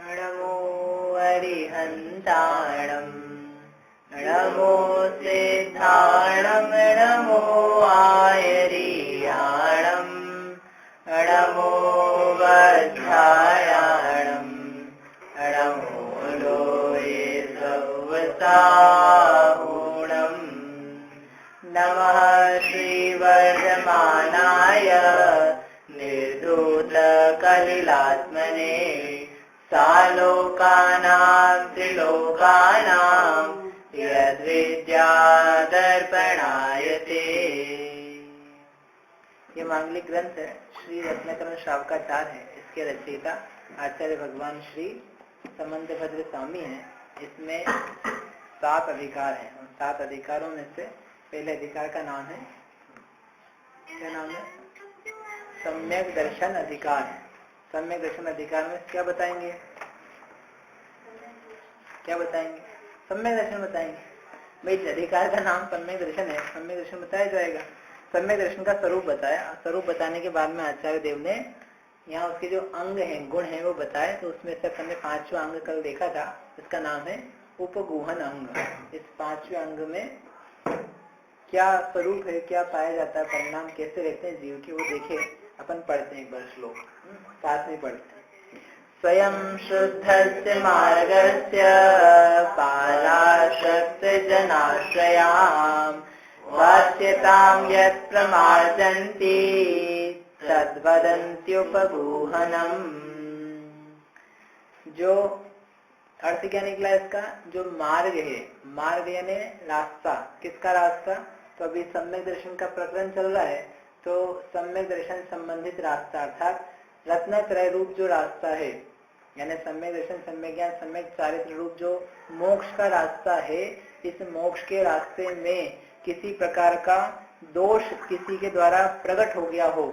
नमो अरिहन्ताणम् नमो सिद्धाणम् नमो आयर्याणम् नमो वज्रायाणम् नमो लोये सवसाहुणम् नमः श्रीवर्धमानाय निर्धूतकलिलात्मने सालोकानां त्रिलोकानां यद्विद्यादर्पणायते। ये मांगलिक ग्रंथ है, श्री रत्नाकरण श्रावकाचार्य है। इसके रचयिता आचार्य भगवान श्री समंतभद्र स्वामी हैं। इसमें 7 अधिकार हैं और 7 अधिकारों में से पहले अधिकार का नाम है, क्या नाम है? सम्यक दर्शन अधिकार है। सम्यक दर्शन अधिकार में क्या बताएंगे? क्या बताएंगे? सम्यक दर्शन बताएंगे। भाई अधिकार का नाम सम्यक दर्शन है, सम्यक दर्शन बताया जाएगा। सम्यक दर्शन का स्वरूप बताया। स्वरूप बताने के बाद में आचार्य देव ने यहाँ उसके जो अंग हैं, गुण हैं, वो बताए। तो उसमें से अपन ने 5वां अंग कल देखा था, इसका नाम है उपगुहन अंग। इस 5वें अंग में क्या स्वरूप है, क्या पाया जाता है, परिणाम कैसे रहते हैं जीव के, वो देखे। अपन पढ़ते हैं एक बार श्लोक, साथ में पढ़ते हैं। स्वयं शुद्धस्य मार्गस्य पालाशक्त जनाश्रयाम् वाच्यतां यत् प्रमार्जन्ति तद्वदन्त्युपगूहनम्। जो अर्थ क्या निकला इसका? जो मार्ग है, मार्ग यानी रास्ता। किसका रास्ता? तो अभी सम्यक दर्शन का प्रकरण चल रहा है, तो सम्यक दर्शन संबंधित रास्ता अर्थात रत्नत्रय रूप जो रास्ता है, यानी सम्यक दर्शन, सम्यक ज्ञान, सम्यक चारित्र रूप जो मोक्ष का रास्ता है। इस मोक्ष के रास्ते में किसी प्रकार का दोष किसी के द्वारा प्रकट हो गया हो,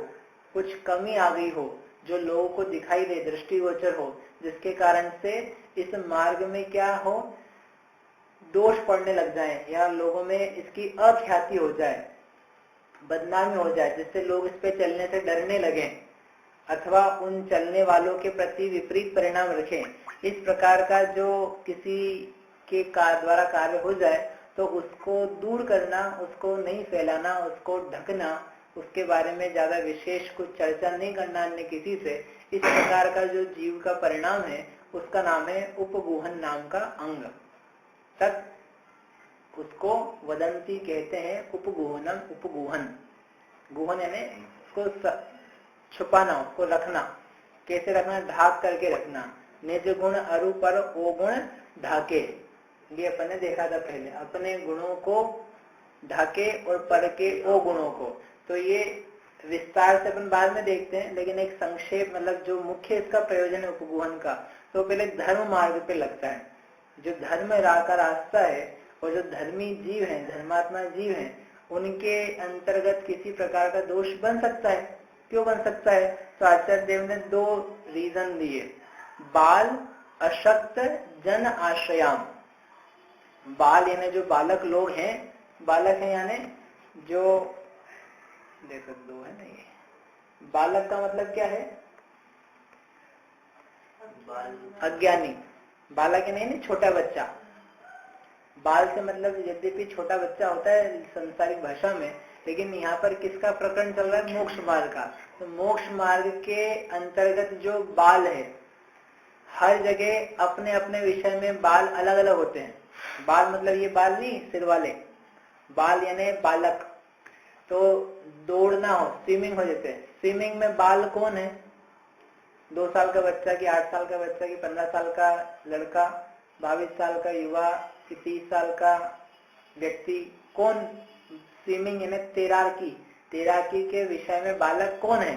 कुछ कमी आ गई हो, जो लोगों को दिखाई दे, दृष्टिगोचर हो, जिसके कारण से इस मार्ग में क्या हो, दोष पड़ने लग जाए या लोगों में इसकी अख्याति हो जाए, बदनामी हो जाए, जिससे लोग इस पे चलने से डरने लगे अथवा उन चलने वालों के प्रति विपरीत परिणाम रखें। इस प्रकार का जो किसी के द्वारा कार्य हो जाए तो उसको दूर करना, उसको नहीं फैलाना, उसको ढकना, उसके बारे में ज्यादा विशेष कुछ चर्चा नहीं करना अन्य किसी से। इस प्रकार का जो जीव का परिणाम है उसका नाम है उपगुहन नाम का अंग। तक उसको वदंती कहते हैं उपगुहनम। उपगुहन, गुहन यानी उसको छुपाना, उसको रखना। कैसे रखना? ढाक करके रखना। निज गुण अरु पर ओ गुण ढाके। ये अपन ने देखा था पहले, अपने गुणों को ढाके और पर के ओ गुणों को। तो ये विस्तार से अपन बाद में देखते हैं, लेकिन एक संक्षेप, मतलब जो मुख्य इसका प्रयोजन है उपगुहन का, तो पहले धर्म मार्ग पे लगता है। जो धर्म का रास्ता है और जो धर्मी जीव है, धर्मात्मा जीव है, उनके अंतर्गत किसी प्रकार का दोष बन सकता है। क्यों बन सकता है? तो आचार्य देव ने 2 रीजन दिए। बाल अशक्त जन आश्रयाम। बाल यानी जो बालक लोग हैं, बालक है यानी जो, देखो 2 है ना ये। बालक का मतलब क्या है? अज्ञानी। बालक नहीं, छोटा बच्चा। बाल से मतलब यद्यपि छोटा बच्चा होता है संसारिक भाषा में, लेकिन यहाँ पर किसका प्रकरण चल रहा है? मोक्ष मार्ग का। तो मोक्ष मार्ग के अंतर्गत जो बाल है, हर जगह अपने अपने विषय में बाल अलग अलग होते हैं। बाल मतलब ये बाल नहीं सिर वाले, बाल यानी बालक। तो दौड़ना हो, स्विमिंग हो जैसे, स्विमिंग में बाल कौन है? 2 साल का बच्चा की, 8 साल का बच्चा की, 15 साल का लड़का, 22 साल का युवा कि 30 साल का व्यक्ति। कौन? स्विमिंग यानी तैराकी, तैराकी के विषय में बालक कौन है?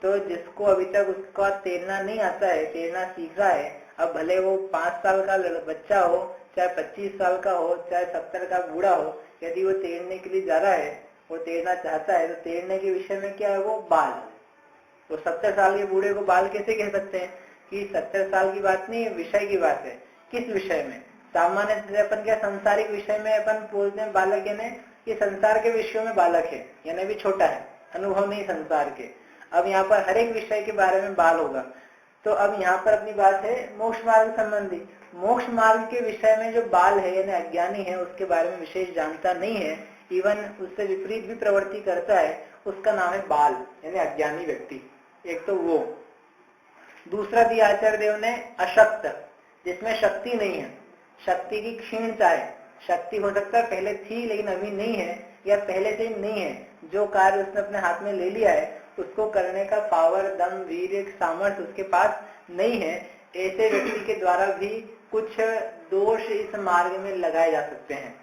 तो जिसको अभी तक उसका तैरना नहीं आता है, तैरना सीख रहा है, अब भले वो 5 साल का बच्चा हो, चाहे 25 साल का हो, चाहे 70 का बूढ़ा हो, यदि वो तैरने के लिए जा रहा है, वो तैरना चाहता है, तो तैरने के विषय में क्या है? वो बाल। तो 70 साल के बूढ़े को बाल कैसे कह सकते हैं? कि 70 साल की बात नहीं, विषय की बात है। किस विषय में? सामान्य अपन क्या संसारिक विषय में अपन बोलते हैं बालक, यानी ये संसार के विषयों में बालक है, यानी भी छोटा है, अनुभव नहीं संसार के। अब यहाँ पर हर एक विषय के बारे में बाल होगा। तो अब यहाँ पर अपनी बात है मोक्ष मार्ग संबंधी। मोक्ष मार्ग के विषय में जो बाल है यानी अज्ञानी है, उसके बारे में विशेष जानता नहीं है, इवन उससे विपरीत भी प्रवृत्ति करता है, उसका नाम है बाल यानी अज्ञानी व्यक्ति। एक तो वो, दूसरा दिया आचार्य देव ने अशक्त, जिसमें शक्ति नहीं है, शक्ति की क्षीणता है। शक्ति हो सकता है पहले थी लेकिन अभी नहीं है, या पहले से नहीं है, जो कार्य उसने अपने हाथ में ले लिया है उसको करने का पावर, दम, वीर्य, सामर्थ्य उसके पास नहीं है। ऐसे व्यक्ति के द्वारा भी कुछ दोष इस मार्ग में लगाए जा सकते हैं।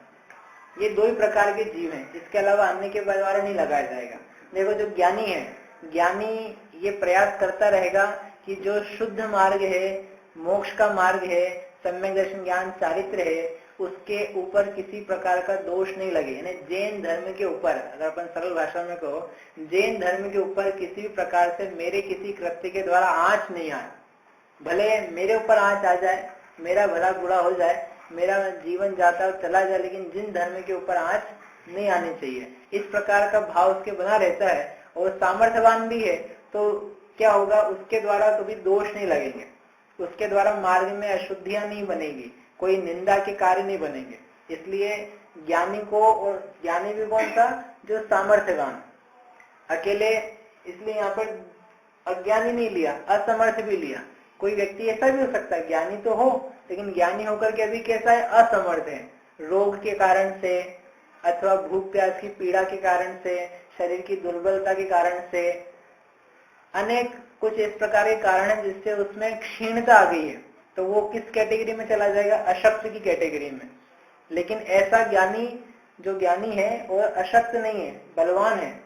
ये दो ही प्रकार के जीव हैं, इसके अलावा अन्य के द्वारा नहीं लगाया जाएगा। देखो जो ज्ञानी है, ज्ञानी ये प्रयास करता रहेगा कि जो शुद्ध मार्ग है, मोक्ष का मार्ग है, सम्यक दर्शन ज्ञान चारित्र है, उसके ऊपर किसी प्रकार का दोष नहीं लगे। यानी जैन धर्म के ऊपर, अगर अपन सरल भाषा में कहो, जैन धर्म के ऊपर किसी भी प्रकार से मेरे किसी कृत्य के द्वारा आंच नहीं आए। भले मेरे ऊपर आंच आ जाए, मेरा भला बुरा हो जाए, मेरा जीवन जाता चला जाए, लेकिन जिन धर्म के ऊपर आंच नहीं आनी चाहिए, इस प्रकार का भाव उसके बना रहता है। और सामर्थ्यवान भी है तो क्या होगा, उसके द्वारा कभी दोष नहीं लगेंगे, उसके द्वारा मार्ग में अशुद्धियां नहीं बनेगी, कोई निंदा के कार्य नहीं बनेंगे। इसलिए ज्ञानी को, और ज्ञानी भी कौन सा, जो सामर्थ्यवान, अकेले, इसलिए यहाँ पर अज्ञानी नहीं लिया, असमर्थ भी लिया। कोई व्यक्ति ऐसा भी हो सकता है, ज्ञानी तो हो लेकिन ज्ञानी होकर के अभी कैसा है, असमर्थ है, रोग के कारण से अथवा भूख प्यास की पीड़ा के कारण से, शरीर की दुर्बलता के कारण से, अनेक कुछ इस प्रकार के कारण है जिससे उसमें क्षीणता आ गई है, तो वो किस कैटेगरी में चला जाएगा, अशक्त की कैटेगरी में। लेकिन ऐसा ज्ञानी, जो ज्ञानी है और अशक्त नहीं है, बलवान है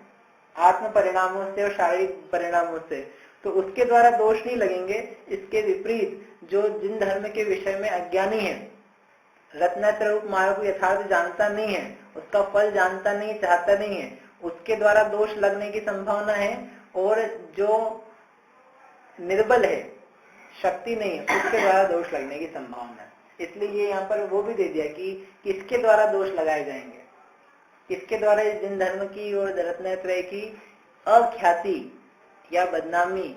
आत्म परिणामों से और शारीरिक परिणामों से, तो उसके द्वारा दोष नहीं लगेंगे। इसके विपरीत जो जिन धर्म के विषय में अज्ञानी है, रत्नात्र रूप मार्ग को यथार्थ जानता नहीं है, उसका फल जानता नहीं, चाहता नहीं है, उसके द्वारा दोष लगने की संभावना है। और जो निर्बल है, शक्ति नहीं है, उसके द्वारा दोष लगने की संभावना है। इसलिए ये यहाँ पर वो भी दे दिया कि किसके द्वारा दोष लगाए जाएंगे, किसके द्वारा जिन धर्म की और रत्नत्रय की अख्याति या बदनामी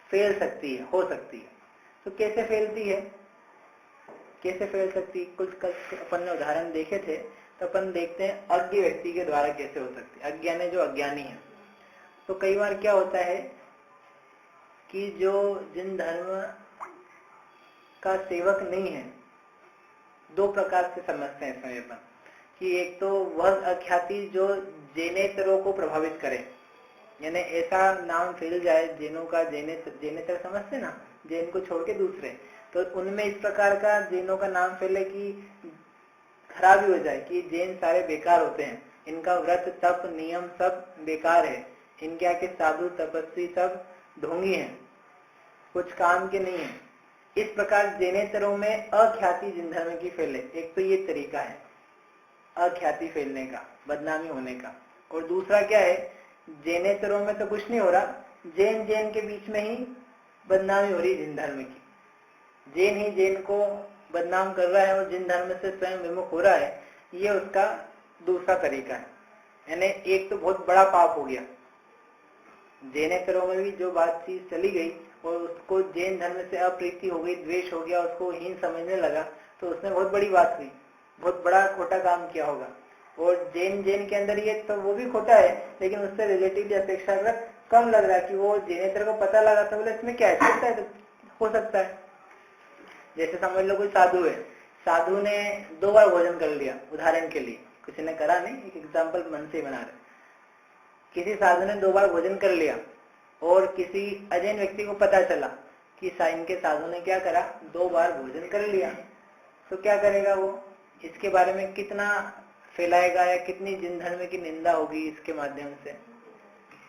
फैल सकती है, हो सकती है। तो कैसे फैलती है, कैसे फैल सकती है, कुछ अपन ने उदाहरण देखे थे, तो अपन देखते हैं अज्ञ व्यक्ति के द्वारा कैसे हो सकती है। अज्ञानी, जो अज्ञानी है, तो कई बार क्या होता है कि जो जिन धर्म का सेवक नहीं है, दो प्रकार से समझते हैं इसमें अपन, कि एक तो वह अख्याति जो जैनेतरों को प्रभावित करे, यानी ऐसा नाम फैल जाए जैनों का, जैनेतर समझते ना, जैन को छोड़ के दूसरे, तो उनमें इस प्रकार का जैनों का नाम फैले कि खराबी हो जाए, कि जैन सारे बेकार होते हैं, इनका व्रत तप नियम सब बेकार है, इनके आके साधु तपस्वी सब ढोंगी हैं, कुछ काम के नहीं है। इस प्रकार जैनेतरों में अख्याति जिन धर्म की फैले, एक तो ये तरीका है अख्याति फैलने का, बदनामी होने का। और दूसरा क्या है, जैनेतरों में तो कुछ नहीं हो रहा, जैन के बीच में ही बदनामी हो रही जिन धर्म की, जैन ही जैन को बदनाम कर रहा है और जिन धर्म से स्वयं विमुख हो रहा है, ये उसका दूसरा तरीका है। यानी एक तो बहुत बड़ा पाप हो गया, जैनेतरों में भी जो बातचीत चली गई और उसको जैन धर्म से अप्रीति हो गई, द्वेष हो गया, उसको हीन समझने लगा, तो उसने बहुत बड़ी बात हुई, बहुत बड़ा खोटा काम किया होगा। और जैन के अंदर ये तो वो भी खोटा है, लेकिन उससे रिलेटिवली अपेक्षाकृत कम लग रहा है कि वो जैनेतर को पता लगा था, बोले इसमें क्या है, हो सकता है। जैसे समझ लो कोई साधु है, साधु ने 2 बार भोजन कर लिया, उदाहरण के लिए, किसी ने करा नहीं, एक एग्जाम्पल मन से बना रहे, किसी साधु ने 2 बार भोजन कर लिया और किसी अजैन व्यक्ति को पता चला कि इनके साधु ने क्या करा, 2 बार भोजन कर लिया, तो क्या करेगा वो, इसके बारे में कितना फैलाएगा या कितनी जिन धर्म की निंदा होगी इसके माध्यम से।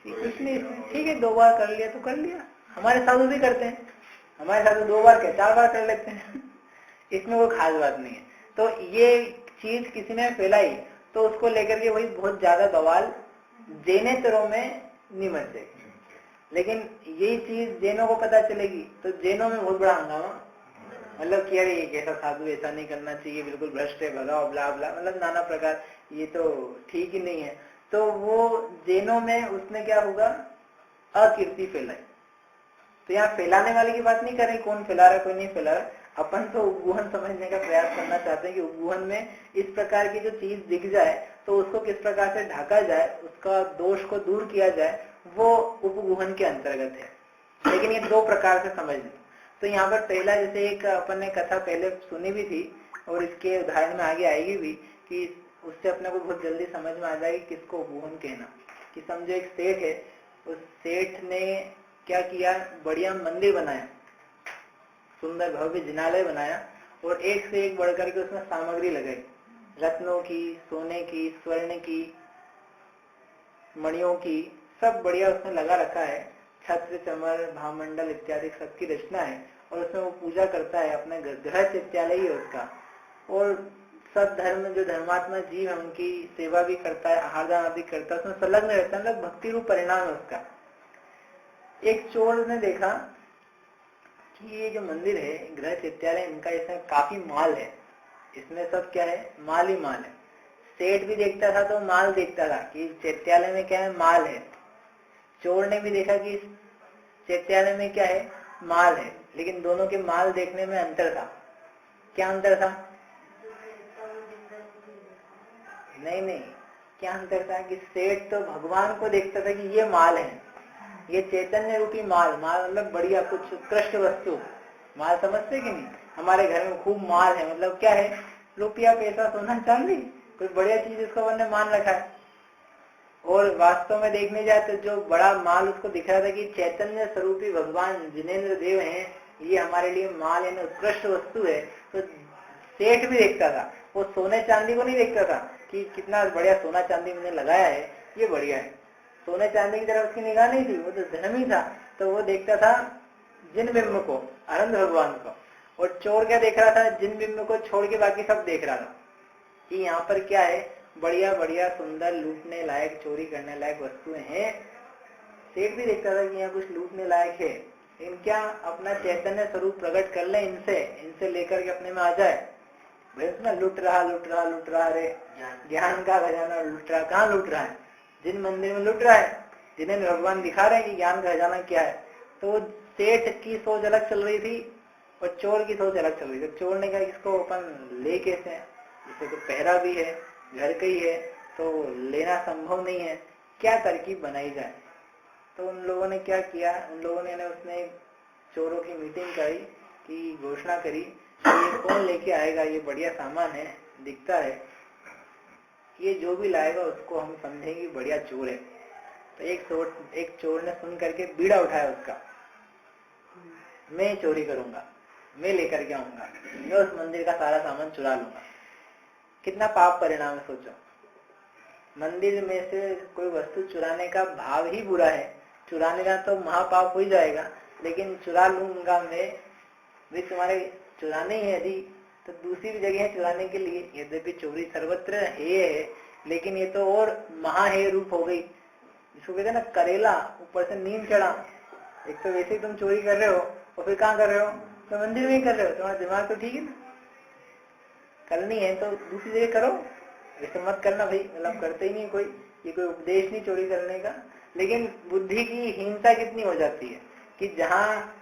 कुछ नहीं, ठीक है 2 बार कर लिया तो कर लिया, हमारे साधु भी करते हैं, हमारे साधु 2 बार क्या 4 बार कर लेते हैं इसमें कोई खास बात नहीं है। तो ये चीज किसी ने फैलाई तो उसको लेकर के वही बहुत ज्यादा बवाल जैनेतरों में नहीं मचेगी, लेकिन यही चीज जैनों को पता चलेगी तो जैनों में बहुत बड़ा हंगामा, मतलब कि अरे ये कैसा साधु, ऐसा नहीं करना चाहिए, बिल्कुल भ्रष्ट है, भगाओ, ब्ला ब्ला, मतलब नाना प्रकार, ये तो ठीक ही नहीं है। तो वो जैनों में उसने क्या होगा, अकीर्ति फैलाई, तो यहाँ फैलाने वाले की बात नहीं कर रही, कौन फैला रहा है कोई नहीं फैला रहा। अपन तो उपगुहन समझने का प्रयास करना चाहते हैं कि उपगुहन में इस प्रकार की जो चीज दिख जाए तो उसको किस प्रकार से ढका जाए, उसका दोष को दूर किया जाए, वो उपगुहन के अंतर्गत है। लेकिन ये दो प्रकार से समझ लो। तो यहाँ पर पहला, जैसे एक अपन ने कथा पहले सुनी भी थी और इसके उदाहरण में आगे आएगी भी, कि उससे अपने को बहुत जल्दी समझ में आ जाएगी किसको उपगुहन कहना। कि समझो एक सेठ है, उस सेठ ने क्या किया, बढ़िया मंदिर बनाया, सुंदर भव्य जिनालय बनाया और एक से एक बढ़कर के उसमें सामग्री लगाई, रत्नों की, सोने की, स्वर्ण की, मणियों की, सब बढ़िया उसमें लगा रखा है। छत्र चमर भामंडल इत्यादि सबकी रचना है और उसमें वो पूजा करता है, अपने गृह चित्यालय ही है उसका। और सब धर्म जो धर्मात्मा जीव है उनकी सेवा भी करता है, आहार दान आदि करता है, उसमें संलग्न रहता है, मतलब भक्ति रूप परिणाम है उसका। एक चोर ने देखा कि ये जो मंदिर है, गृह चित्यालय, इनका इसमें काफी माल है, इसमें सब क्या है, माल ही माल है। सेठ भी देखता था तो माल देखता था कि चैत्यालय में क्या है, माल है। चोर ने भी देखा कि चैत्यालय में क्या है, माल है। लेकिन दोनों के माल देखने में अंतर था। क्या अंतर था? नहीं, क्या अंतर था कि सेठ तो भगवान को देखता था कि ये माल है, ये चैतन्य रूपी माल, माल मतलब बढ़िया कुछ उत्कृष्ट वस्तु। माल समझते कि नहीं? हमारे घर में खूब माल है, मतलब क्या है, रुपया पैसा सोना चांदी, कोई बढ़िया चीज इसको हमने मान रखा है। और वास्तव में देखने जाए तो जो बड़ा माल उसको दिख रहा था कि चैतन्य स्वरूपी भगवान जिनेन्द्र देव हैं, ये हमारे लिए माल यानी उत्कृष्ट वस्तु है। तो सेठ भी देखता था, वो सोने चांदी को नहीं देखता था कि कितना बढ़िया सोना चांदी मैंने लगाया है, ये बढ़िया है। सोने चांदी की तरफ उसकी निगाह नहीं थी, वो तो धर्मी था, तो वो देखता था जिन बिंब को, आनंद भगवान को। और चोर क्या देख रहा था, जिन बिंब को छोड़ के बाकी सब देख रहा था कि यहाँ पर क्या है, बढ़िया बढ़िया सुंदर लूटने लायक, चोरी करने लायक वस्तुएं हैं। सेठ भी देखता था कि यहाँ कुछ लूटने लायक है, लेकिन क्या अपना चैतन्य स्वरूप प्रकट कर ले, इनसे लेकर के अपने में आ जाए। भाई उसमें लूट रहा, अरे ज्ञान का खजाना लूट रहा, कहाँ लूट रहा है, जिन मंदिर में लूट रहा है, जिन्हें भगवान दिखा रहे हैं कि ज्ञान का खजाना क्या है। तो सेठ की सोच अलग चल रही थी और चोर की सोच अलग चल रही थी। चोर ने कहा इसको अपन ले कैसे, इसे तो पहरा भी है, घर का ही है, तो लेना संभव नहीं है, क्या तरकीब बनाई जाए। तो उन लोगों ने क्या किया, उन लोगों ने उसने चोरों की मीटिंग करी, कि घोषणा करी कि ये कौन लेके आएगा, ये बढ़िया सामान है, दिखता है, ये जो भी लाएगा उसको हम समझेंगे बढ़िया चोर है। तो एक चोर ने सुन करके बीड़ा उठाया उसका, मैं चोरी करूंगा, मैं लेकर के आऊंगा, मैं उस मंदिर का सारा सामान चुरा लूंगा। कितना पाप परिणाम है सोचो। मंदिर में से कोई वस्तु चुराने का भाव ही बुरा है, चुराने का तो महापाप हो ही जाएगा, लेकिन चुरा लूंगा मैं, भी तुम्हारे चुराने ही है यदि, तो दूसरी भी जगह है चुराने के लिए। यद्यपि चोरी सर्वत्र है, लेकिन ये तो और महाहेय रूप हो गई, जिसको कहते हैं ना करेला ऊपर से नीम चढ़ा। एक तो वैसे ही तुम चोरी कर रहे हो और फिर कहाँ कर रहे हो, तो मंदिर में ही कर रहे हो। तुम्हारा दिमाग तो ठीक है ना, करनी है तो दूसरी जगह करो, ऐसे मत करना भाई, मतलब करते ही नहीं कोई, ये कोई उपदेश नहीं चोरी करने का। लेकिन बुद्धि की हीनता कितनी हो जाती है कि जहाँ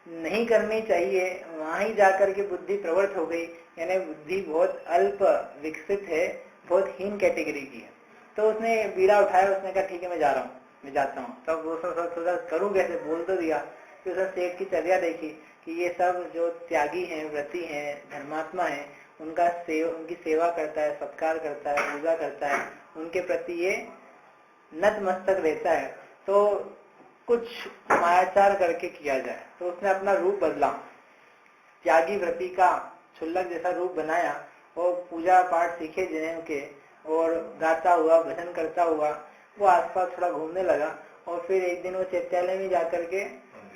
नहीं करनी चाहिए वहां ही जाकर के बुद्धि प्रवृत्त हो गई, यानी बुद्धि बहुत अल्प विकसित है, बहुत हीन कैटेगरी की है। तो उसने बीड़ा उठाया, उसने कहा ठीक है मैं जा रहा हूँ, मैं जाता हूँ। तब वो सोचा करूँ कैसे, बोल तो दिया। फिर उसने सेठ की चर्या देखी कि ये सब जो त्यागी हैं, व्रती हैं, धर्मात्मा है, उनकी सेवा करता है, सत्कार करता है, पूजा करता है, उनके प्रति ये नतमस्तक रहता है, तो कुछ मायाचार करके किया जाए। तो उसने अपना रूप बदला, त्यागी व्रती का क्षुल्लक जैसा रूप बनाया और पूजा पाठ सीखे जैन के, और गाता हुआ, भजन करता हुआ वो आसपास थोड़ा घूमने लगा। और फिर एक दिन वो चैत्यालय में जाकर के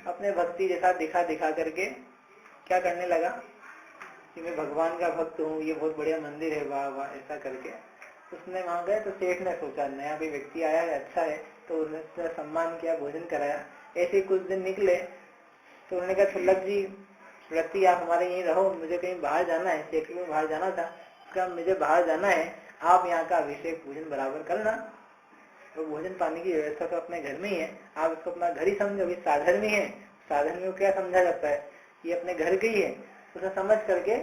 अपने भक्ति जैसा दिखा करके क्या करने लगा कि मैं भगवान का भक्त हूँ, ये बहुत बढ़िया मंदिर है, वाह वाह, ऐसा करके उसने वहां गए। तो सेठ ने सोचा नया भी व्यक्ति आया है, अच्छा है, तो उसने सम्मान किया, भोजन कराया। ऐसे कुछ दिन निकले तो उन्होंने कहा क्षुल्लक जी व्रती आप हमारे यहीं रहो, मुझे कहीं बाहर जाना है, सेठ में बाहर जाना था, उसका मुझे बाहर जाना है, आप यहाँ का अभिषेक पूजन बराबर करना। तो भोजन पानी की व्यवस्था तो अपने घर में ही है, आप इसको अपना घर ही समझो, अभी साधर्मी है, साधन में क्या समझा जाता है, ये अपने घर की है, उसे समझ करके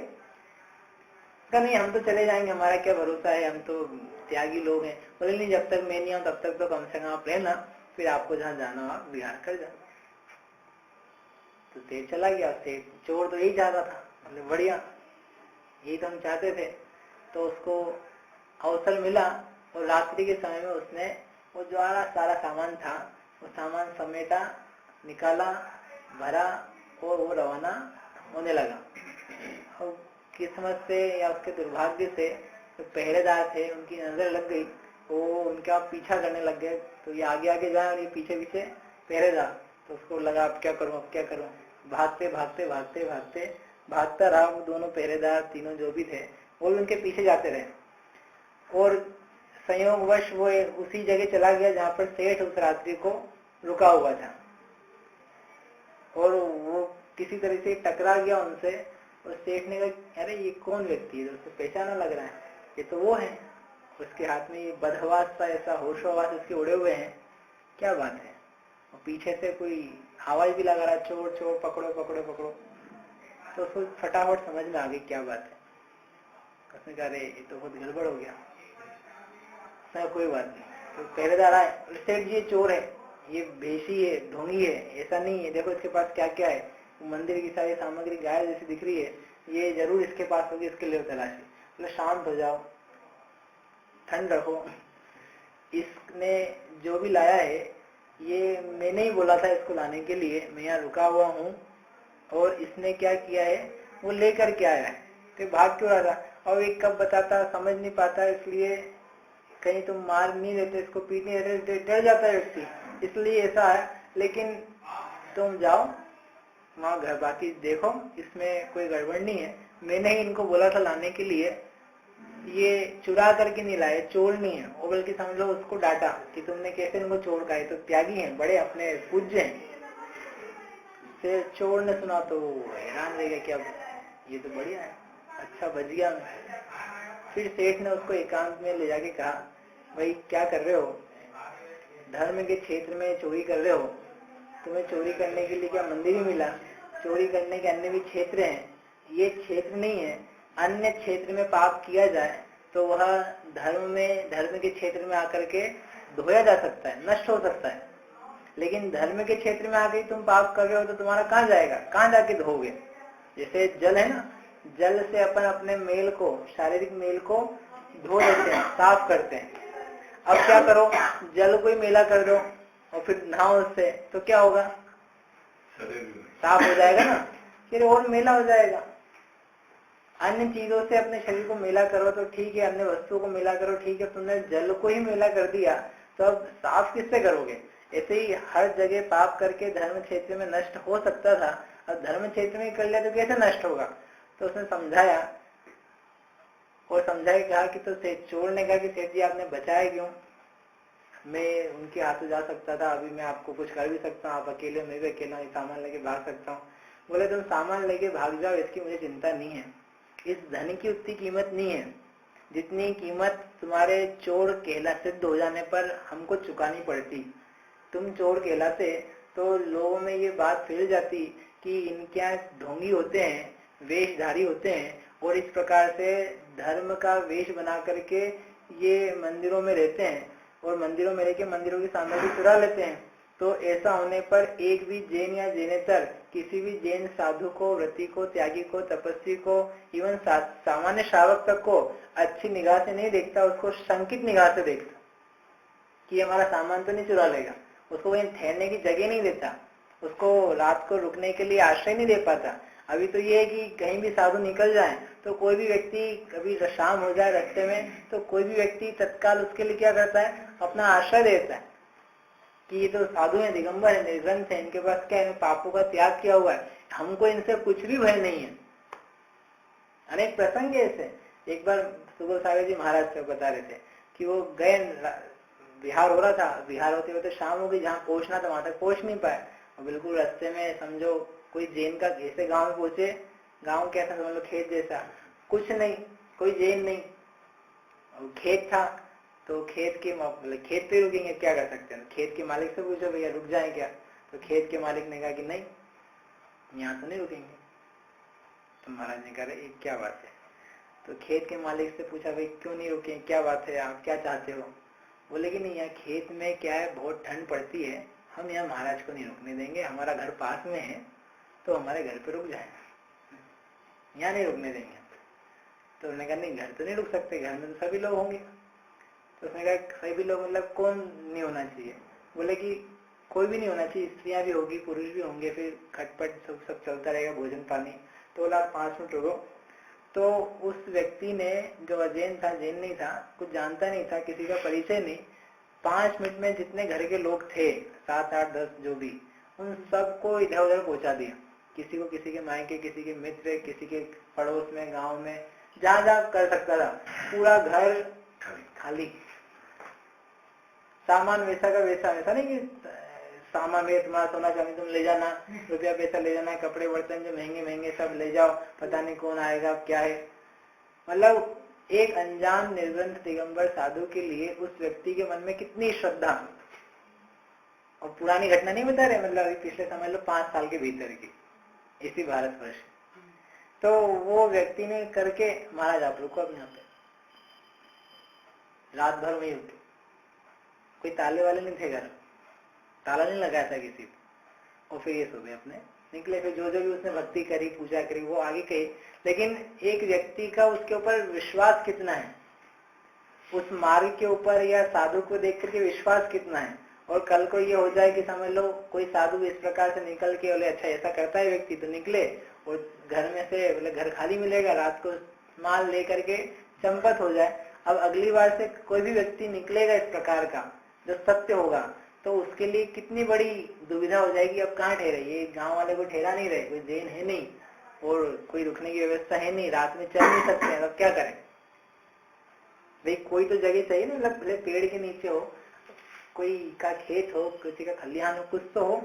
नहीं हम तो चले जाएंगे, हमारा क्या भरोसा है, हम तो त्यागी लोग हैं। बोले नहीं, जब तक मैं नहीं आऊं तब तक तो कम से कम आप रहना, फिर आपको जहाँ जाना आप विहार कर जाना। तो सेठ चला गया। सेठ चोर तो यही चाहता था, मतलब बढ़िया, यही तो हम चाहते थे। तो उसको अवसर मिला और रात्रि के समय में उसने वो जो सारा सामान था वो सामान समेटा, निकाला, भरा और वो रवाना होने लगा। और किस्मत से या उसके दुर्भाग्य से जो पहरेदार थे उनकी नजर लग गई, वो उनका पीछा करने लग गए। तो ये आगे आगे जाए और ये पीछे पीछे पहरेदार। तो उसको लगा अब क्या करूं, अब क्या करूं। भागते भागते भागते भागते भागता रहा। वो दोनों पहरेदार तीनों जो भी थे वो भी उनके पीछे जाते रहे। और संयोगवश वो उसी जगह चला गया जहाँ पर सेठ उस रात्रि को रुका हुआ था। और वो किसी तरह से टकरा गया उनसे। और सेठ ने कहा, अरे ये कौन व्यक्ति है, उसको पहचाना लग रहा है, ये तो वो है। उसके हाथ में ये बदहवास सा ऐसा होशोहवास उसके उड़े हुए हैं, क्या बात है। और पीछे से कोई आवाज भी लगा रहा, चोर चोर, पकड़ो पकड़ो पकड़ो। तो उसको फटाफट समझ में आ गई क्या बात है। उसने कहा, अरे ये तो बहुत गड़बड़ हो गया। कोई बात नहीं। तो पहरेदार आए, सेठ जी ये चोर है, ये भेषी है, ढोंगी है, ऐसा नहीं है, देखो इसके पास क्या क्या है। मंदिर की सारी सामग्री गाय जैसी दिख रही है, ये जरूर इसके पास होगी, इसके लिए तलाशी। तो शांत हो जाओ, ठंड रखो, इसने जो भी लाया है ये मैंने ही बोला था इसको लाने के लिए, मैं यहाँ रुका हुआ हूँ और इसने क्या किया है वो लेकर के आया है। तो भाग क्यों रहा था, और ये कब बताता समझ नहीं पाता, इसलिए कहीं तुम मार नहीं देते, इसको पीट नहीं देते, डर जाता है व्यक्ति, इसलिए ऐसा है। लेकिन तुम जाओ वहाँ घर, बाकी देखो इसमें कोई गड़बड़ नहीं है, मैंने ही इनको बोला था लाने के लिए, ये चुरा करके नहीं लाए, चोर नहीं है। और बल्कि समझो उसको डांटा कि तुमने कैसे इनको चोर कहा, तो त्यागी हैं, बड़े अपने पूज्य हैं। फिर चोर ने सुना तो हैरान रह गया कि अब ये तो बढ़िया है, अच्छा बच गया मैं। फिर सेठ ने उसको एकांत में ले जाके कहा, भाई क्या कर रहे हो, धर्म के क्षेत्र में चोरी कर रहे हो, तुम्हें चोरी करने के लिए क्या मंदिर ही मिला, चोरी करने के अन्य भी क्षेत्र हैं, ये क्षेत्र नहीं है। अन्य क्षेत्र में पाप किया जाए तो वह धर्म के क्षेत्र में आकर के धोया जा सकता है, नष्ट हो सकता है। लेकिन धर्म के क्षेत्र में आकर तुम पाप कर रहे हो तो तुम्हारा कहाँ जाएगा, कहाँ जाके धोगे। जैसे जल है ना, जल से अपन अपने मेल को, शारीरिक मेल को धो देते हैं, साफ करते हैं। अब क्या करो, जल को ही मेला कर दो और फिर नहाओ उससे, तो क्या होगा, साफ हो जाएगा ना, फिर और मेला हो जाएगा। अन्य चीजों से अपने शरीर को मेला करो तो ठीक है, अन्य वस्तुओं को मेला करो ठीक है, तुमने जल को ही मेला कर दिया तो अब साफ किससे करोगे। ऐसे ही हर जगह पाप करके धर्म क्षेत्र में नष्ट हो सकता था, अब धर्म क्षेत्र में कर लिया तो कैसे नष्ट होगा। तो उसने समझाया और समझाया, कहा कि तो सेठ, चोर ने कहा कि सेठ जी आपने बचाया क्यों, मैं उनके हाथों जा सकता था, अभी मैं आपको कुछ कर भी सकता हूँ, आप अकेले, मैं भी अकेला सामान लेके भाग सकता हूँ। बोले तुम सामान लेके भाग जाओ, इसकी मुझे चिंता नहीं है, इस धन की उतनी कीमत नहीं है जितनी कीमत तुम्हारे चोर कहला सिद्ध हो जाने पर हमको चुकानी पड़ती। तुम चोर कहलाते तो लोगों में ये बात फैल जाती कि इनके यहाँ ढोंगी होते हैं, वेशधारी होते हैं, और इस प्रकार से धर्म का वेश बना करके ये मंदिरों में रहते हैं और मंदिरों में रहकर मंदिरों की सामग्री चुरा लेते हैं। तो ऐसा होने पर एक भी जैन या जैनेतर किसी भी जैन साधु को, व्रती को, त्यागी को, तपस्वी को, इवन सामान्य श्रावक तक को अच्छी निगाह से नहीं देखता, उसको शंकित निगाह से देखता कि हमारा सामान तो नहीं चुरा लेगा। उसको कहीं ठहरने की जगह नहीं देता, उसको रात को रुकने के लिए आश्रय नहीं दे पाता। अभी तो ये है कि कहीं भी साधु निकल जाए तो कोई भी व्यक्ति, कभी शाम हो जाए रास्ते में तो कोई भी व्यक्ति तत्काल उसके लिए क्या करता है, अपना आश्रय देता है कि ये तो साधु है, दिगंबर है, निर्ग्रंथ है, इनके पास क्या है, पापों का त्याग किया हुआ है, हमको इनसे कुछ भी भय नहीं है। अनेक प्रसंग है ऐसे। एक बार सुगल सागर जी महाराज से बता रहे थे कि वो गए, बिहार हो रहा था, बिहार होते होते शाम हो गई, जहाँ पहुंचना था वहां तक पहुंच नहीं पाए, और बिल्कुल रास्ते में समझो कोई जैन का, ऐसे गांव में पहुंचे, गांव कैसा समझ लो, खेत जैसा, कुछ नहीं, कोई जैन नहीं, खेत था। तो खेत पे रुकेंगे, क्या कर सकते हैं, खेत के मालिक से पूछो भैया रुक जाए क्या, तो खेत के मालिक ने कहा कि नहीं, यहाँ तो नहीं रुकेंगे। तो महाराज ने कहा ये क्या बात है? तो खेत के मालिक से पूछा, भाई क्यों नहीं रुके, क्या बात है, आप क्या चाहते हो? बोले कि नहीं, यहाँ खेत में क्या है, बहुत ठंड पड़ती है, हम यहाँ महाराज को नहीं रुकने देंगे, हमारा घर पास में है तो हमारे घर पे रुक जाए, यहाँ नहीं रुकने देंगे। तो उन्होंने कहा नहीं, घर तो नहीं रुक सकते, घर में तो सभी लोग होंगे। तो उसने कहा सभी लोग मतलब कौन नहीं होना चाहिए? बोले कि कोई भी नहीं होना चाहिए, स्त्रियां भी होगी, पुरुष भी होंगे, फिर खटपट सब चलता रहेगा, भोजन पानी। तो बोला 5 मिनट रुको। तो उस व्यक्ति ने, जो अजैन था, जैन नहीं था, कुछ जानता नहीं था, किसी का परिचय नहीं, 5 मिनट में जितने घर के लोग थे, 7, 8, 10 जो भी, उन सबको इधर उधर पहुंचा दिया। किसी को किसी के मायके, किसी के मित्र, किसी के पड़ोस में, गांव में, जहां जहां कर सकता था, पूरा घर खाली। सामान वैसा का वैसा, ऐसा नहीं कि सामान में तुम्हारा सोना चांदी तुम ले जाना, रुपया पैसा ले जाना, कपड़े बर्तन जो महंगे महंगे सब ले जाओ, पता नहीं कौन आएगा क्या है। मतलब एक अनजान निर्ग्रंथ दिगंबर साधु के लिए उस व्यक्ति के मन में कितनी श्रद्धा। और पुरानी घटना नहीं बता रहे, मतलब अभी पिछले समझ लो 5 साल के भीतर की, इसी भारतवर्ष। तो वो व्यक्ति ने करके, महाराज आप रुको अपने यहाँ पे, रात भर में ही रुके, कोई ताले वाले नहीं थे घर, ताला नहीं लगाया था किसी को। और फिर ये सुबह अपने निकले, फिर जो जो भी उसने भक्ति करी, पूजा करी, वो आगे कही। लेकिन एक व्यक्ति का उसके ऊपर विश्वास कितना है, उस मार्ग के ऊपर या साधु को देख करके विश्वास कितना है। और कल को ये हो जाए कि समझ लो कोई साधु इस प्रकार से निकल के बोले अच्छा ऐसा करता है व्यक्ति, तो निकले और घर में से बोले घर खाली मिलेगा, रात को माल लेकर के चंपत हो जाए। अब अगली बार से कोई भी व्यक्ति निकलेगा इस प्रकार का जो सत्य होगा, तो उसके लिए कितनी बड़ी दुविधा हो जाएगी। अब कहाँ ठहरे, ये गांव वाले को ठहरा नहीं रहे, कोई जैन है नहीं और कोई रुकने की व्यवस्था है नहीं, रात में चल नहीं सकते हैं, अब क्या करें भाई? कोई तो जगह चाहिए ना, मतलब भले पेड़ के नीचे हो, कोई का खेत हो, किसी का खलिहान हो, कुछ तो हो।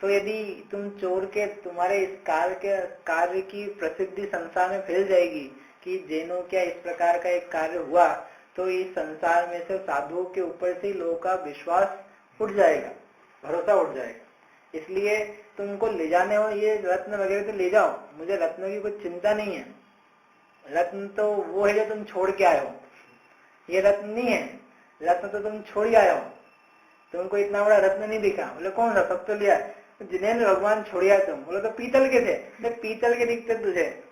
तो यदि तुम चोर के, तुम्हारे इस कार्य की प्रसिद्धि संसार में फैल जाएगी कि जैनों क्या इस प्रकार का एक कार्य हुआ, तो इस संसार में से साधुओं के ऊपर से लोगों का विश्वास उठ जाएगा, भरोसा उठ जाएगा। इसलिए तुमको ले जाने हो ये रत्न वगैरह तो ले जाओ, मुझे रत्नों की कुछ चिंता नहीं है। रत्न तो वो है जो तुम छोड़ के आए हो, ये रत्न नहीं है। रत्न तो तुम छोड़ ही आए हो, तुमको इतना बड़ा रत्न नहीं दिखा। बोले कौन सा? सब तो लिया, जिन्हें भगवान छोड़िया तुम। बोले तो पीतल के थे। तो पीतल के दिखते तुझे,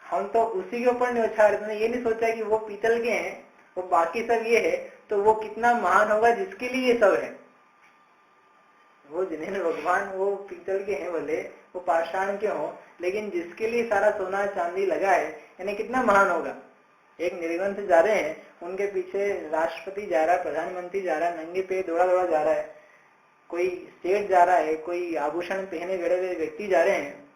हम तो उसी के ऊपर नहीं उछाल, तुमने ये नहीं सोचा कि वो पीतल के हैं, वो बाकी सब ये है, तो वो कितना महान होगा जिसके लिए ये सब है। वो जिन्हें भगवान वो पीतल के हैं, बोले वो पाषाण के हो, लेकिन जिसके लिए सारा सोना चांदी लगा है, यानी कितना महान होगा। एक निर्ग्रंथ जा रहे हैं, उनके पीछे राष्ट्रपति जा रहा है, प्रधानमंत्री जा रहा है, नंगे पे दौड़ा दौड़ा जा रहा है, कोई सेठ जा रहा है, कोई आभूषण पहने गड़े हुए व्यक्ति जा रहे हैं।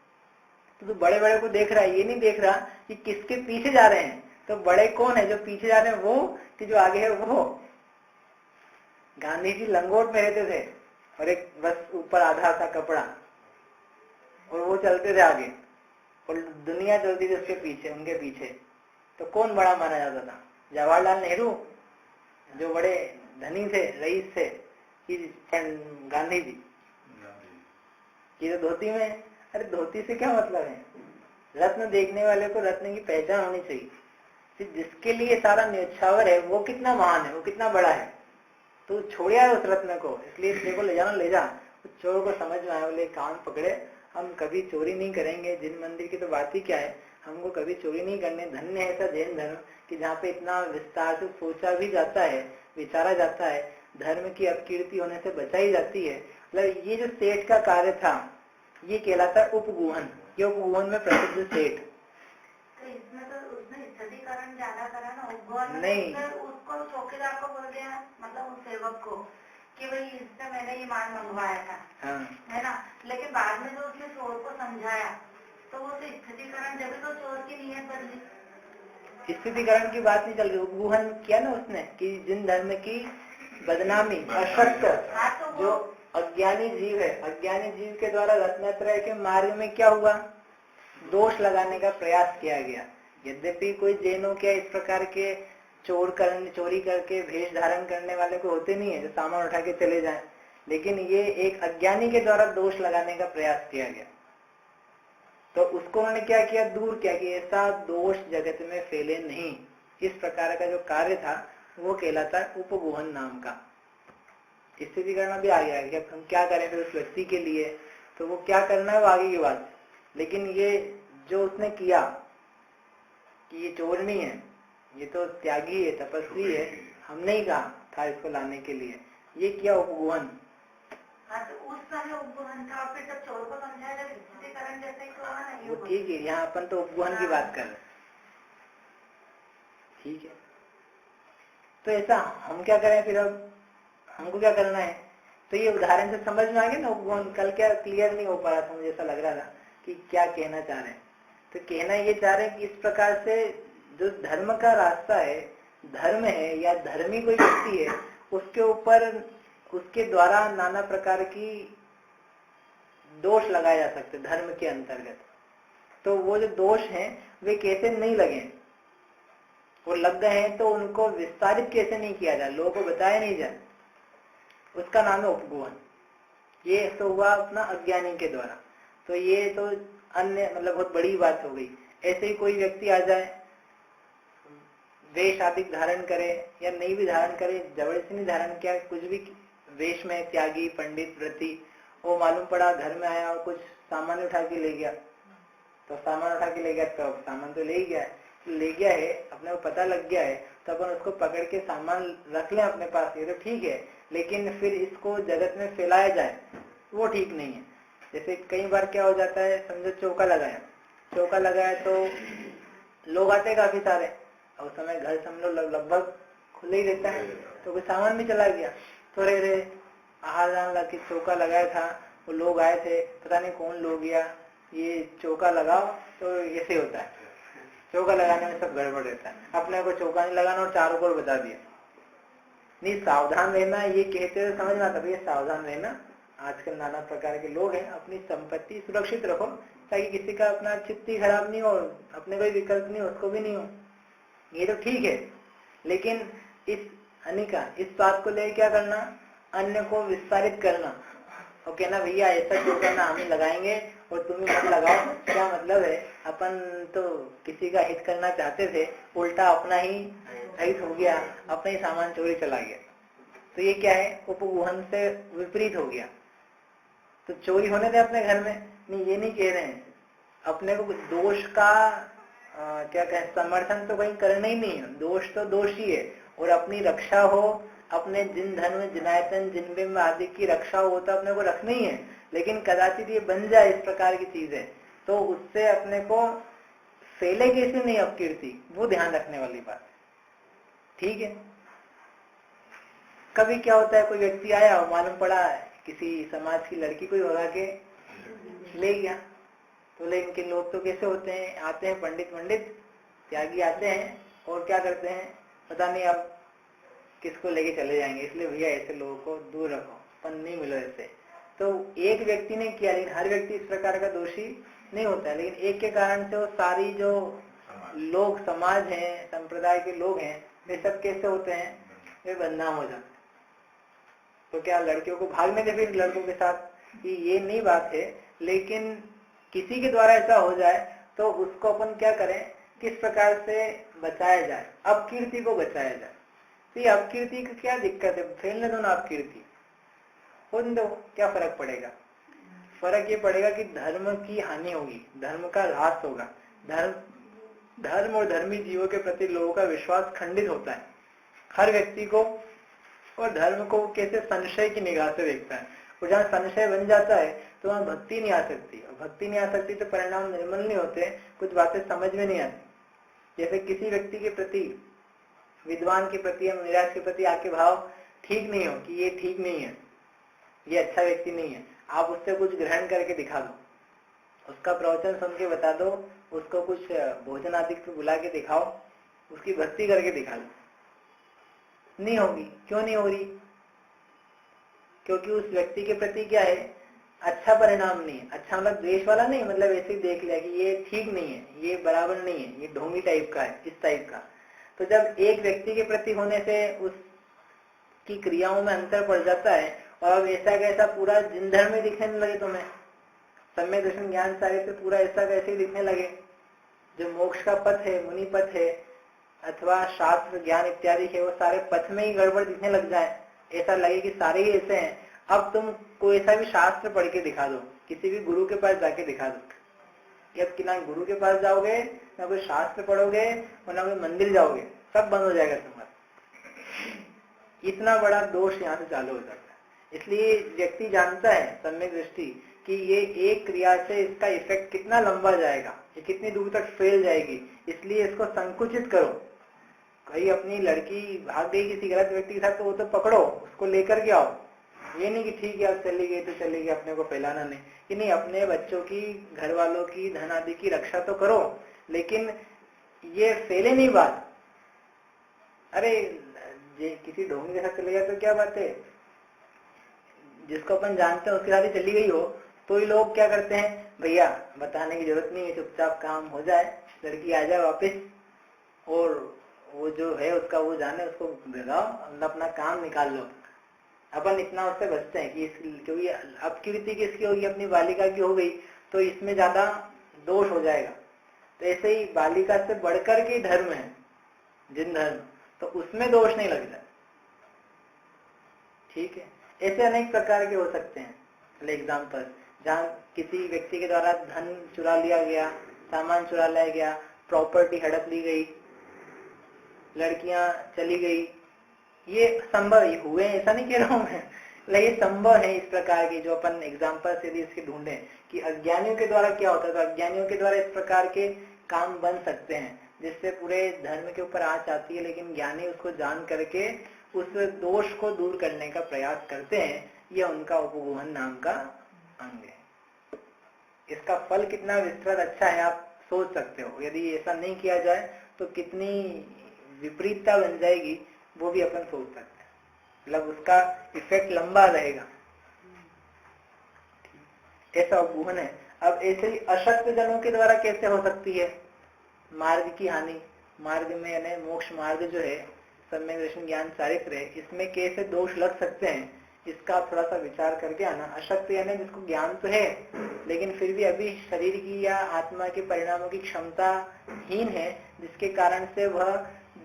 तो बड़े बड़े को देख रहा है, ये नहीं देख रहा कि किसके पीछे जा रहे हैं। तो बड़े कौन है, जो पीछे जा रहे हैं वो, कि जो आगे है वो। गांधी जी लंगोट में रहते थे और एक बस ऊपर आधा सा कपड़ा, और वो चलते थे आगे और दुनिया चलती थी उसके पीछे, उनके पीछे। तो कौन बड़ा माना जाता था? जवाहरलाल नेहरू जो बड़े धनी थे, रईस थे, कि गांधी जी की तो धोती में। अरे धोती से क्या मतलब है? रत्न देखने वाले को रत्न की पहचान होनी चाहिए। जिसके लिए सारा न्यौछावर है वो कितना महान है, वो कितना बड़ा है। तो छोड़िया उस रत्न को, इसलिए तेरे को ले जाना ले जा। उस चोर को समझ में आया, बोले कान पकड़े, हम कभी चोरी नहीं करेंगे, जिन मंदिर की तो बात ही क्या है, हमको कभी चोरी नहीं करने। धन्य है ऐसा जैन धर्म कि जहाँ पे इतना विस्तार से सोचा भी जाता है, विचारा जाता है, धर्म की अपकीर्ति होने से बचाई जाती है। मतलब ये जो सेठ का कार्य था, ये कहलाता है उपगुहन। ये उपगुहन में प्रसिद्ध सेठ। तो इसमें तो उसने स्थितिकरण ज्यादा करा ना, उपगुहन नहीं, उसको चौकीदार को बोल दिया, मतलब उस सेवक को, कि भाई इससे मैंने ये माल मंगवाया था। हाँ। है ना। लेकिन बाद में जो उसने चोर को समझाया, तो वो तो स्थितिकरण, जब तो चोर की नीयत बदली। स्थितिकरण की बात नहीं चल रही, उपगुहन किया ना उसने, कि जिन धर्म की बदनामी, असत्य, जो अज्ञानी जीव है, अज्ञानी जीव के द्वारा रत्नत्रय के मार्ग में क्या हुआ, दोष लगाने का प्रयास किया गया। यद्यपि कोई जैनों के इस प्रकार के चोरी करके भेष धारण करने वाले को होते नहीं है, जो सामान उठा के चले जाएं, लेकिन ये एक अज्ञानी के द्वारा दोष लगाने का प्रयास किया गया। तो उसको उन्होंने क्या किया, दूर किया कि ऐसा दोष जगत में फैले नहीं। इस प्रकार का जो कार्य था वो कहलाता है उपगोहन नाम का। स्थिति करना भी आ गया है कि अब हम क्या करें फिर उस व्यक्ति के लिए, तो वो क्या करना है वो आगे की बात। लेकिन ये जो उसने किया कि ये चोर नहीं है, ये तो त्यागी है, तपस्वी है, हमने ही कहा था इसको लाने के लिए, ये किया उपगोहन। हाँ, तो उस समय उपगोहन था, फिर जब चोर को समझाया जब स्थितिकरण जैसे ही तो वहाँ नहीं वो ठीक है, यहाँ अपन तो उपगोहन की बात कर रहे हैं, ठीक है। तो ऐसा हम क्या करें फिर, अब हमको क्या करना है, तो ये उदाहरण से समझ में आ गया ना उपगोहन। कल क्या क्लियर नहीं हो पा रहा था, मुझे ऐसा लग रहा था कि क्या कहना चाह रहे हैं। तो कहना ये चाह रहे हैं कि इस प्रकार से जो धर्म का रास्ता है, धर्म है या धर्मी कोई व्यक्ति है, उसके ऊपर उसके द्वारा नाना प्रकार की दोष लगाए जा सकते धर्म के अंतर्गत। तो वो जो दोष हैं वे कैसे नहीं लगे, वो लग गए हैं तो उनको विस्तारित कैसे नहीं किया जाए, लोगों को बताया नहीं जाए, उसका नाम है उपगोहन। ये तो हुआ अपना अज्ञानी के द्वारा। तो ये तो अन्य मतलब बहुत बड़ी बात हो गई। ऐसे ही कोई व्यक्ति आ जाए, वेश आदि धारण करे या नहीं भी धारण करे, जबरदस्ती नहीं धारण किया, कुछ भी वेश में त्यागी पंडित व्रती, वो मालूम पड़ा घर में आया और कुछ सामान उठा के ले गया, तो सामान उठा के ले गया, तो सामान तो ले गया है, अपने को पता लग गया है, तो अपन उसको पकड़ के सामान रख लें अपने पास, ये तो ठीक है। लेकिन फिर इसको जगत में फैलाया जाए वो ठीक नहीं है। जैसे कई बार क्या हो जाता है, समझो चौका लगाया तो लोग आते काफी सारे, और उस समय घर समझो लगभग खुले ही रहता है, तो कोई सामान भी चला गया, तो रे आहार लग चौका लगाया था, वो लोग आए थे, पता नहीं कौन लोग गया, ये चौका लगाओ, तो ऐसे होता है। चौका लगाने में सब गड़बड़ रहता है, अपने को चौका नहीं लगाना और चारों को बता दिया। नहीं, सावधान रहना, ये कहते हुए समझ में आता है सावधान रहना। आजकल नाना प्रकार के लोग हैं, अपनी संपत्ति सुरक्षित रखो ताकि किसी का अपना चित्त ही खराब नहीं हो, अपने कोई विकल्प नहीं हो, उसको भी नहीं हो, ये तो ठीक है। लेकिन इस बात को ले क्या करना, अन्य को विस्तारित करना और कहना भैया ऐसा क्यों करना, हम ही लगाएंगे और तुम ही मत लगाओ, क्या मतलब है, अपन तो किसी का हित करना चाहते थे, उल्टा अपना ही हित हो गया, अपना ही सामान चोरी चला गया। तो ये क्या है, उपगोहन से विपरीत हो गया। तो चोरी होने दे अपने घर में, नहीं ये नहीं कह रहे हैं, अपने को दोष का क्या कहें समर्थन तो कहीं करना ही नहीं है, दोष तो दोष ही है, और अपनी रक्षा हो, अपने जिन धर्म जिनायतन जिनबिंब आदि की रक्षा हो तो अपने को रखना ही है। लेकिन कदाचित ये बन जाए इस प्रकार की चीजें, तो उससे अपने को फैले कैसे नहीं अपकीर्ति, वो ध्यान रखने वाली बात, ठीक है। कभी क्या होता है, कोई व्यक्ति आया और मालूम पड़ा किसी समाज की लड़की को भगा के ले गया, तो लेकिन के लोग तो कैसे होते हैं, आते हैं पंडित त्यागी आते हैं और क्या करते हैं, पता नहीं अब किसको लेके चले जाएंगे, इसलिए भैया ऐसे लोगों को दूर रखो, अपन नहीं मिलो ऐसे। तो एक व्यक्ति ने किया, लेकिन हर व्यक्ति इस प्रकार का दोषी नहीं होता है, लेकिन एक के कारण से वो सारी जो लोग समाज हैं, संप्रदाय के लोग हैं, वे सब कैसे होते हैं, वे बदनाम हो जाते। तो क्या लड़कियों को भागने दे फिर लड़कों के साथ, ये नहीं बात है, लेकिन किसी के द्वारा ऐसा हो जाए तो उसको अपन क्या करें, किस प्रकार से बचाया जाए, अपकीर्ति को बचाया जाए। तो ये अपकीर्ति की क्या दिक्कत है, फैलने दो ना अपकीर्ति, होने दो, क्या फर्क पड़ेगा। फर्क ये पड़ेगा कि धर्म की हानि होगी, धर्म का ह्रास होगा, धर्म और धर्मी जीवों के प्रति लोगों का विश्वास खंडित होता है। हर व्यक्ति को और धर्म को कैसे संशय की निगाह से देखता है, और जहाँ संशय बन जाता है तो वहाँ भक्ति नहीं आ सकती, और भक्ति नहीं आ सकती तो परिणाम निर्मल नहीं होते, कुछ बातें समझ में नहीं आती। जैसे किसी व्यक्ति के प्रति, विद्वान के प्रति या निराश के प्रति आपके भाव ठीक नहीं हो कि ये ठीक नहीं है, ये अच्छा व्यक्ति नहीं है, आप उससे कुछ ग्रहण करके दिखा दो, उसका प्रवचन सुन के बता दो, उसको कुछ भोजन आदि को बुला के दिखाओ, उसकी भक्ति करके दिखा दो, नहीं होगी। क्यों नहीं हो रही, क्योंकि उस व्यक्ति के प्रति क्या है, अच्छा परिणाम नहीं है। अच्छा मतलब द्वेष वाला नहीं, मतलब ऐसे ही देख लिया कि ये ठीक नहीं है, ये बराबर नहीं है, ये ढोंगी टाइप का है, इस टाइप का। तो जब एक व्यक्ति के प्रति होने से उसकी क्रियाओं में अंतर पड़ जाता है और अब ऐसा कैसा पूरा जिंदर में दिखने लगे तुम्हें, सम्यक दर्शन ज्ञान सारे पे पूरा ऐसा कैसे दिखने लगे। जो मोक्ष का पथ है, मुनि पथ है अथवा शास्त्र ज्ञान इत्यादि है, वो सारे पथ में ही गड़बड़ दिखने लग जाए, ऐसा लगे कि सारे ही ऐसे हैं। अब तुम कोई ऐसा भी शास्त्र पढ़ के दिखा दो, किसी भी गुरु के पास जाके दिखा दो, जब कि ना गुरु के पास जाओगे, ना कोई शास्त्र पढ़ोगे और ना कोई मंदिर जाओगे, सब बंद हो जाएगा तुम्हारा। इतना बड़ा दोष यहाँ से चालू हो जाता है। इसलिए व्यक्ति जानता है सम्यक दृष्टि कि ये एक क्रिया से इसका इफेक्ट कितना लंबा जाएगा, ये कितनी दूर तक फैल जाएगी, इसलिए इसको संकुचित करो। कहीं अपनी लड़की भाग गई किसी गलत व्यक्ति के साथ, तो वो तो पकड़ो, उसको लेकर के आओ। ये नहीं कि ठीक है अब चली गई तो चली गई, अपने को फैलाना नहीं, कि नहीं, अपने बच्चों की, घर वालों की, धन आदि की रक्षा तो करो, लेकिन ये फैले नहीं बात। अरे किसी ढोंगी के साथ चले गया तो क्या बात है, जिसको अपन जानते हैं उसके साथ ही चली गई हो तो ही लोग क्या करते हैं, भैया बताने की जरूरत नहीं है, चुपचाप काम हो जाए, लड़की आ जाए वापस, और वो जो है उसका वो जाने, उसको भगाओ, अपना काम निकाल लो। अपन इतना उससे बचते हैं कि क्योंकि अपकीर्ति किसकी होगी, अपनी बालिका की हो गई, तो इसमें ज्यादा दोष हो जाएगा। तो ऐसे ही बालिका से बढ़कर के धर्म है जिन धर्म, तो उसमें दोष नहीं लगता। ठीक है, ऐसे अनेक प्रकार के हो सकते हैं एग्जाम्पल, जहाँ किसी व्यक्ति के द्वारा धन चुरा लिया गया, सामान चुरा लिया गया, प्रॉपर्टी हड़प ली गई, लड़कियां चली गई, ये संभव हुए, ऐसा नहीं कह रहा हूं मैं, लेकिन संभव है इस प्रकार के, जो अपन एग्जाम्पल यदि इसके ढूंढे कि अज्ञानियों के द्वारा क्या होता है, तो अज्ञानियों के द्वारा इस प्रकार के काम बन सकते हैं जिससे पूरे धर्म के ऊपर आंच आती है, लेकिन ज्ञानी उसको जान करके उस दोष को दूर करने का प्रयास करते हैं। यह उनका उपगोहन नाम का अंग है। इसका फल कितना विस्तृत अच्छा है आप सोच सकते हो। यदि ऐसा नहीं किया जाए तो कितनी विपरीतता बन जाएगी, वो भी अपन सोच सकते हैं, मतलब उसका इफेक्ट लंबा रहेगा। ऐसा उपगोहन है। अब ऐसे ही अशक्त जनों के द्वारा कैसे हो सकती है मार्ग की हानि। मार्ग में यानी मोक्ष मार्ग जो है, सम्यक दर्शन ज्ञान चारित्र है, इसमें कैसे दोष लग सकते हैं, इसका थोड़ा सा विचार करके आना। अशक्त यानी जिसको ज्ञान तो है लेकिन फिर भी अभी शरीर की या आत्मा के परिणामों की क्षमता हीन है, जिसके कारण से वह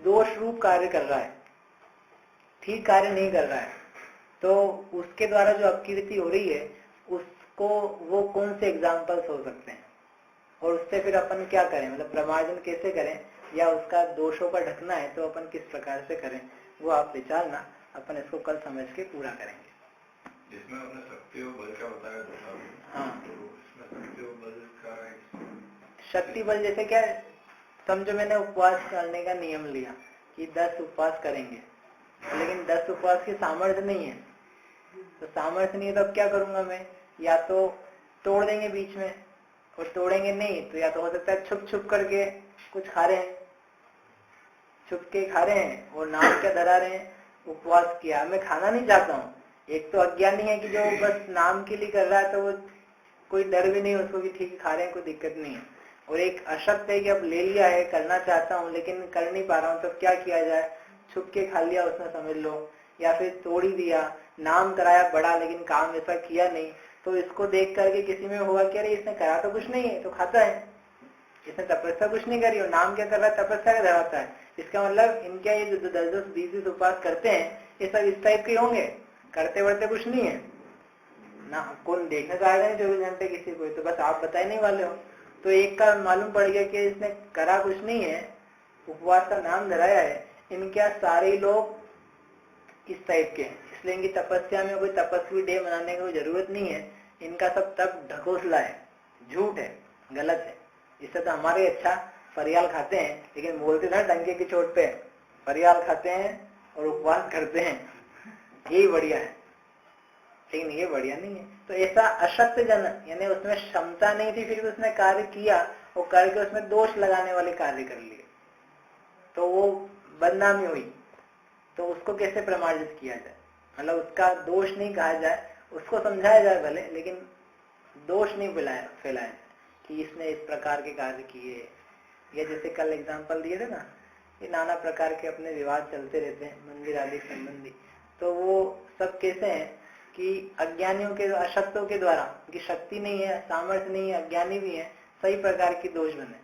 दोष रूप कार्य कर रहा है, ठीक कार्य नहीं कर रहा है, तो उसके द्वारा जो अपकीर्ति हो रही है उसको वो कौन से एग्जाम्पल्स हो सकते हैं, और उससे फिर अपन क्या करें, मतलब प्रमार्जन कैसे करें, या उसका दोषों का ढकना है तो अपन किस प्रकार से करें, वो आप विचारना। अपन इसको कल समझ के पूरा करेंगे। जिसमें आपने शक्ति और बल का बताया दोषा, हाँ, तो इसमें शक्ति और बल का शक्ति बल जैसे क्या, समझो मैंने उपवास करने का नियम लिया कि 10 उपवास करेंगे, लेकिन 10 उपवास की सामर्थ्य नहीं है, तो सामर्थ्य नहीं है तो अब क्या करूंगा मैं, या तो तोड़ देंगे बीच में, और तोड़ेंगे नहीं तो या तो हो सकता है छुप छुप करके कुछ खा रहे हैं, छुप के खा रहे हैं और नाम क्या धरा रहे हैं, उपवास किया। मैं खाना नहीं चाहता हूँ। एक तो अज्ञानी है कि जो बस नाम के लिए कर रहा है, तो वो कोई डर भी नहीं उसको कि ठीक खा रहे हैं, कोई दिक्कत नहीं है। और एक अशक्त है कि अब ले लिया है, करना चाहता हूँ लेकिन कर नहीं पा रहा हूँ, तो क्या किया जाए, छुप के खा लिया उसने समझ लो, या फिर तोड़ ही दिया, नाम कराया बड़ा लेकिन काम ऐसा किया नहीं, तो इसको देख करके किसी में होगा कि अरे इसने करा तो कुछ नहीं है, तो खाता है, इसने तपस्या कुछ नहीं करी, और नाम क्या कर रहा है, तपस्या का धराता है। इसका मतलब इनके ये जो 10-10, 20-20 उपवास करते हैं, ये सब इस टाइप के होंगे, करते बढ़ते कुछ नहीं है ना, कौन देखने तो आएगा नहीं 24 घंटे किसी को, तो बस आप बताए नहीं वाले हो। तो एक का मालूम पड़ गया कि इसने करा कुछ नहीं है, उपवास का नाम धराया है, इनके सारे लोग इस टाइप के, इसलिए इनकी तपस्या में कोई तपस्वी डे मनाने की कोई जरूरत नहीं है। इनका सब तब ढकोसला है, झूठ है, गलत है। इससे तो हमारे अच्छा फरियाल खाते हैं, लेकिन बोलते ना डंके की चोट पे, फरियाल खाते हैं और उपवास करते हैं, यही बढ़िया है, लेकिन ये बढ़िया नहीं है। तो ऐसा अशक्त जन, यानी उसमें क्षमता नहीं थी, फिर भी उसने कार्य किया और करके उसमें दोष लगाने वाले कार्य कर लिए, तो वो बदनामी हुई। तो उसको कैसे प्रमाणित किया जाए, मतलब उसका दोष नहीं कहा जाए, उसको समझाया जाए भले, लेकिन दोष नहीं फैलाया कि इसने इस प्रकार के कार्य किए। या जैसे कल एग्जांपल दिए थे ना, ये नाना प्रकार के अपने विवाद चलते रहते हैं मंदिर आदि संबंधी, तो वो सब कैसे हैं कि अज्ञानियों के, अशक्तों के द्वारा, उनकी शक्ति नहीं है, सामर्थ्य नहीं है, अज्ञानी भी है, सही प्रकार की दोष बने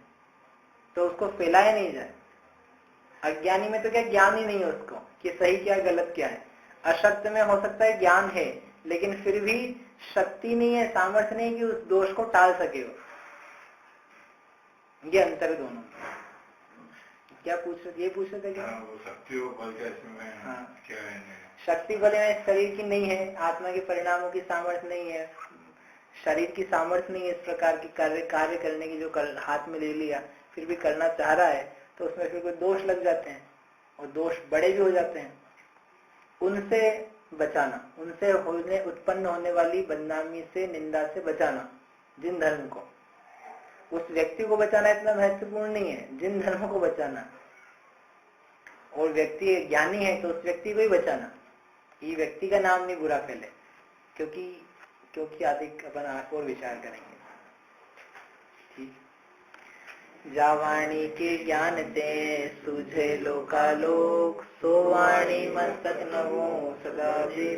तो उसको फैलाया नहीं जाए। अज्ञानी में तो क्या ज्ञान ही नहीं है उसको कि सही क्या गलत क्या है। अशक्त में हो सकता है ज्ञान है लेकिन फिर भी शक्ति नहीं है, सामर्थ्य नहीं कि उस दोष को टाल सके वो। ये अंतर है दोनों। क्या पूछ रहे, ये पूछ रहे थे क्या? वो शक्ति और बल का इसमें क्या है? शक्ति बल में शरीर की नहीं है, आत्मा के परिणामों की सामर्थ्य नहीं है, शरीर की सामर्थ्य नहीं है इस प्रकार की कार्य करने की, जो हाथ में ले लिया फिर भी करना चाह रहा है तो उसमें फिर कोई दोष लग जाते हैं और दोष बड़े भी हो जाते हैं। उनसे बचाना, उनसे उत्पन्न होने वाली बदनामी से, निंदा से बचाना, जिन धर्म को, उस व्यक्ति को बचाना इतना महत्वपूर्ण नहीं है, जिन धर्मों को बचाना। और व्यक्ति ज्ञानी है तो उस व्यक्ति को ही बचाना, ये व्यक्ति का नाम नहीं बुरा फैले, क्योंकि अधिक अपन और विचार करेंगे। ठीक। जावाणी के ज्ञान ते सुझे लोकालोक, सो वाणी मस्तक नवो सदा जे